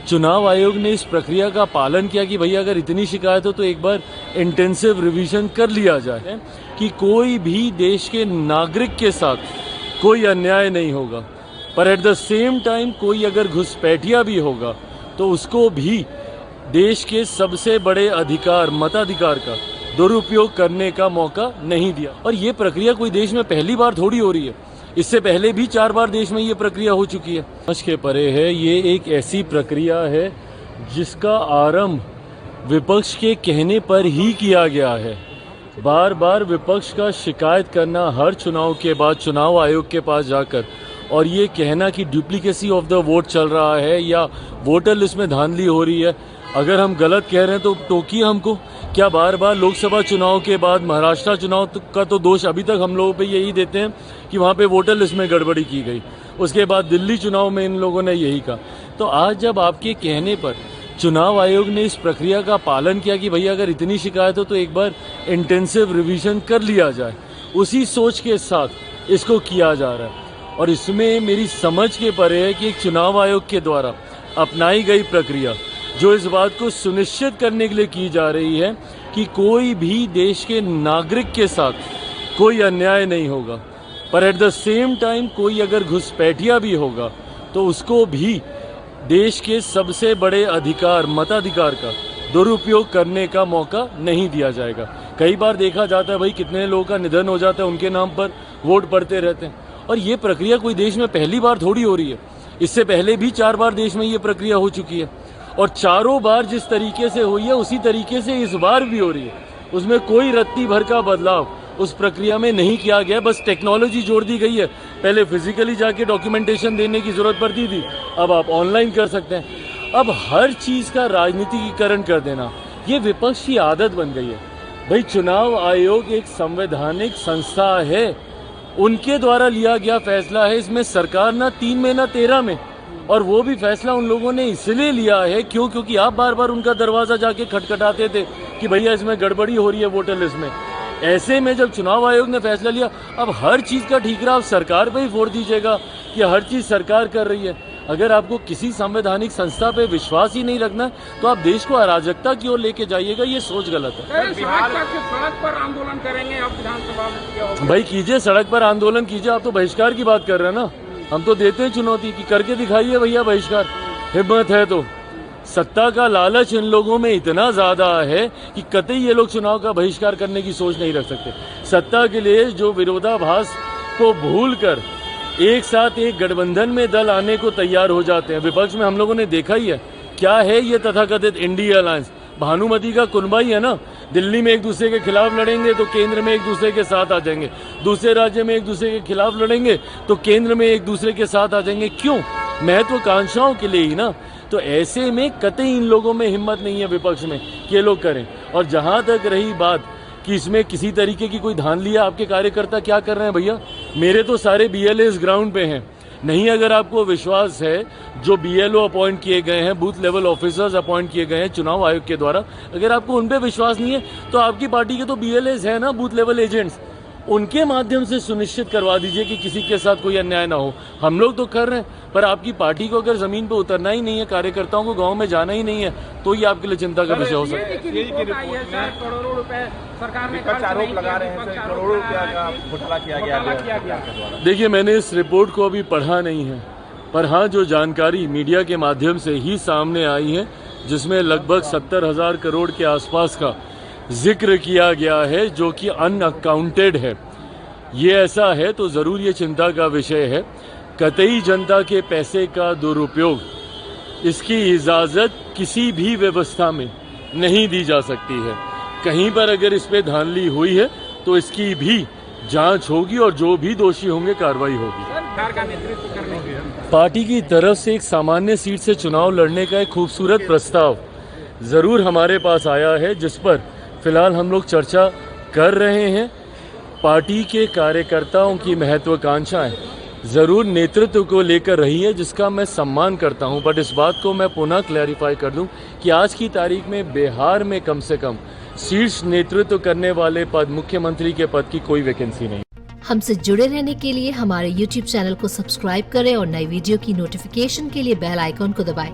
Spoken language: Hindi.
चुनाव आयोग ने इस प्रक्रिया का पालन किया कि भैया अगर इतनी शिकायत हो तो एक बार इंटेंसिव रिवीजन कर लिया जाए कि कोई भी देश के नागरिक के साथ कोई अन्याय नहीं होगा, पर एट द सेम टाइम कोई अगर घुसपैठिया भी होगा तो उसको भी देश के सबसे बड़े अधिकार मताधिकार का दुरुपयोग करने का मौका नहीं दिया। और ये प्रक्रिया कोई देश में पहली बार थोड़ी हो रही है, इससे पहले भी 4 बार देश में ये प्रक्रिया हो चुकी है। समझ के परे है, ये एक ऐसी प्रक्रिया है जिसका आरंभ विपक्ष के कहने पर ही किया गया है। बार बार विपक्ष का शिकायत करना हर चुनाव के बाद चुनाव आयोग के पास जाकर और ये कहना कि डुप्लीकेसी ऑफ द वोट चल रहा है या वोटर लिस्ट में धांधली हो रही है। अगर हम गलत कह रहे हैं तो टोकिए हमको। क्या बार बार लोकसभा चुनाव के बाद महाराष्ट्र चुनाव का तो दोष अभी तक हम लोगों पे यही देते हैं कि वहाँ पे वोटर लिस्ट में गड़बड़ी की गई, उसके बाद दिल्ली चुनाव में इन लोगों ने यही कहा। तो आज जब आपके कहने पर चुनाव आयोग ने इस प्रक्रिया का पालन किया कि भैया अगर इतनी शिकायत हो तो एक बार इंटेंसिव रिवीजन कर लिया जाए, उसी सोच के साथ इसको किया जा रहा है। और इसमें मेरी समझ के परे है कि एक चुनाव आयोग के द्वारा अपनाई गई प्रक्रिया जो इस बात को सुनिश्चित करने के लिए की जा रही है कि कोई भी देश के नागरिक के साथ कोई अन्याय नहीं होगा, पर एट द सेम टाइम कोई अगर घुसपैठिया भी होगा तो उसको भी देश के सबसे बड़े अधिकार मताधिकार का दुरुपयोग करने का मौका नहीं दिया जाएगा। कई बार देखा जाता है भाई कितने लोगों का निधन हो जाता है, उनके नाम पर वोट पड़ते रहते हैं। और ये प्रक्रिया कोई देश में पहली बार थोड़ी हो रही है, इससे पहले भी 4 बार देश में ये प्रक्रिया हो चुकी है। और चारों बार जिस तरीके से हुई है उसी तरीके से इस बार भी हो रही है। उसमें कोई रत्ती भर का बदलाव उस प्रक्रिया में नहीं किया गया, बस टेक्नोलॉजी जोड़ दी गई है। पहले फिजिकली जाके डॉक्यूमेंटेशन देने की जरूरत पड़ती थी, अब आप ऑनलाइन कर सकते हैं। अब हर चीज का राजनीतिकीकरण कर देना ये विपक्ष की आदत बन गई है। भाई चुनाव आयोग एक संवैधानिक संस्था है, उनके द्वारा लिया गया फैसला है। इसमें सरकार ना 3 में ना 13 में, और वो भी फैसला उन लोगों ने इसलिए लिया है क्योंकि आप बार बार उनका दरवाजा जाके खटखटाते थे कि भैया इसमें गड़बड़ी हो रही है वोटर लिस्ट में। ऐसे में जब चुनाव आयोग ने फैसला लिया, अब हर चीज का ठीकरा आप सरकार पे ही फोड़ दीजिएगा कि हर चीज सरकार कर रही है। अगर आपको किसी संवैधानिक संस्था पे विश्वास ही नहीं रखना तो आप देश को अराजकता की ओर लेके जाइएगा, ये सोच गलत है। सड़क पर आंदोलन करेंगे आप विधानसभा में? भाई कीजिए, सड़क पर आंदोलन कीजिए। आप तो बहिष्कार की बात कर रहे हैं ना, हम तो देते हैं चुनौती कि करके दिखाइए भैया बहिष्कार, हिम्मत है तो। सत्ता का लालच इन लोगों में इतना ज्यादा है कि कतई ये लोग चुनाव का बहिष्कार करने की सोच नहीं रख सकते। सत्ता के लिए जो विरोधाभास को भूलकर एक साथ एक गठबंधन में दल आने को तैयार हो जाते हैं। विपक्ष में हम लोगों ने देखा ही है क्या है ये तथाकथित इंडिया अलायंस। भानुमति का कुनबा ही है ना, दिल्ली में एक दूसरे के खिलाफ लड़ेंगे तो केंद्र में एक दूसरे के साथ आ जाएंगे, दूसरे राज्य में एक दूसरे के खिलाफ लड़ेंगे तो केंद्र में एक दूसरे के साथ आ जाएंगे। क्यों? महत्वाकांक्षाओं के लिए ही ना। तो ऐसे में कतई इन लोगों में हिम्मत नहीं है विपक्ष में कि ये लोग करें। और जहां तक रही बात कि इसमें किसी तरीके की कोई धांधली है, आपके कार्यकर्ता क्या कर रहे हैं भैया? मेरे तो सारे BLA इस ग्राउंड पे हैं। नहीं अगर आपको विश्वास है, जो BLO अपॉइंट किए गए हैं, बूथ लेवल ऑफिसर्स अपॉइंट किए गए हैं चुनाव आयोग के द्वारा, अगर आपको उन पे विश्वास नहीं है तो आपकी पार्टी के तो BLAs है ना, बूथ लेवल एजेंट्स, उनके माध्यम से सुनिश्चित करवा दीजिए कि किसी के साथ कोई अन्याय ना हो। हम लोग तो कर रहे हैं, पर आपकी पार्टी को अगर जमीन पे उतरना ही नहीं है, कार्यकर्ताओं को गांव में जाना ही नहीं है, तो ये आपके लिए चिंता का विषय हो सकता है। करोड़ों रुपए सरकार ने आरोप लगा रहे हैं, करोड़ों रुपया का घोटाला किया गया। देखिए, मैंने इस रिपोर्ट को अभी पढ़ा नहीं है, पर हाँ जो जानकारी मीडिया के माध्यम से ही सामने आई है, जिसमें लगभग 70,000 करोड़ के आसपास का जिक्र किया गया है जो कि अनअकाउंटेड है। ये ऐसा है तो जरूर ये चिंता का विषय है। कतई जनता के पैसे का दुरुपयोग, इसकी इजाजत किसी भी व्यवस्था में नहीं दी जा सकती है। कहीं पर अगर इस पे धांधली हुई है तो इसकी भी जांच होगी और जो भी दोषी होंगे कार्रवाई होगी। पार्टी की तरफ से एक सामान्य सीट से चुनाव लड़ने का एक खूबसूरत प्रस्ताव जरूर हमारे पास आया है, जिस पर फिलहाल हम लोग चर्चा कर रहे हैं। पार्टी के कार्यकर्ताओं की महत्वाकांक्षाएं जरूर नेतृत्व को लेकर रही है, जिसका मैं सम्मान करता हूं। बट इस बात को मैं पुनः क्लैरिफाई कर दूं कि आज की तारीख में बिहार में कम से कम शीर्ष नेतृत्व करने वाले पद, मुख्यमंत्री के पद की कोई वैकेंसी नहीं। हमसे जुड़े रहने के लिए हमारे YouTube चैनल को सब्सक्राइब करें और नई वीडियो की नोटिफिकेशन के लिए बेल आइकॉन को दबाएं।